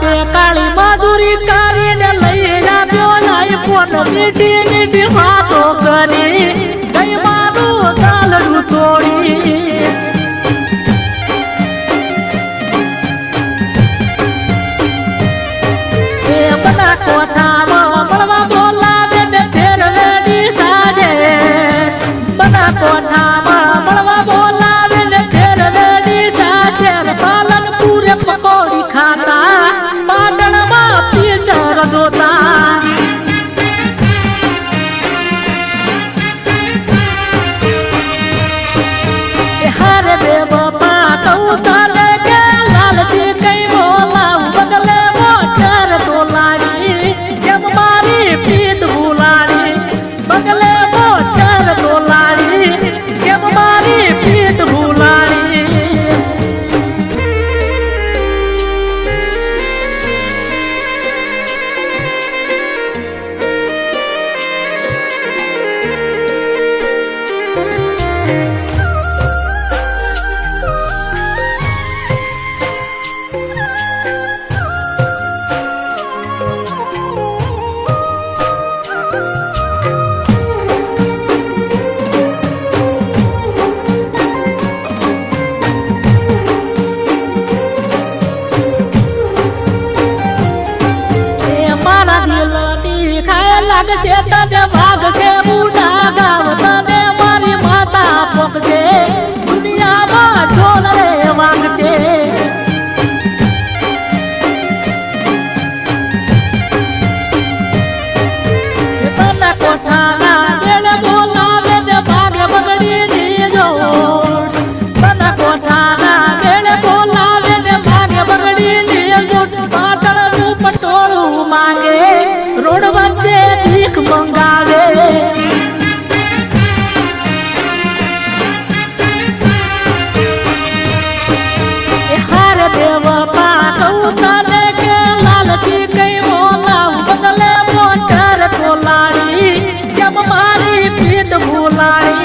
बापे काली मजूरी કરીને લઈ આવ્યો આઈફોન મીઠી મીઠી વાતો કરી ગઈ મારું તાલડું તોડી એ બના કોઠામાં મળવા બોલાવે ને ફેરવેડી સાજે બના કોઠામાં મળવા બોલાવે ને ફેરવેડી સાજે પાલનપુરે પકોડી ખાતા પાટણમાં પિક્ચર જોતા હારે બે બાપા કહું તારે કે લાલચી કઈ બોલાવું બગલે મોટર તોલાડી કેમ મારી પ્રીત ભૂલાડી બગલે મોટર તોલાડી કેમ મારી પ્રીત ભૂલાડી લાગશે તને ભાગશે બુઢા ગાવ તને મારી માતા પોકશે દુનિયામાં ઢોલ રે વાગશે તને કોઠાના મેળ બોલાવે ને ભાગે બગડી ની જોડ તને કોઠાના મેળ બોલાવે ને ભાગે બગડી ની જોડ પાટણનું પટોળું માંગે રોડ વચ્ચે ભીખ મંગાવે હારે દેવપા કહું તને કે લાલચી કઈ બોલાવું બદલે મોટર તોલાડી કેમ મારી પ્રીત ભૂલાડી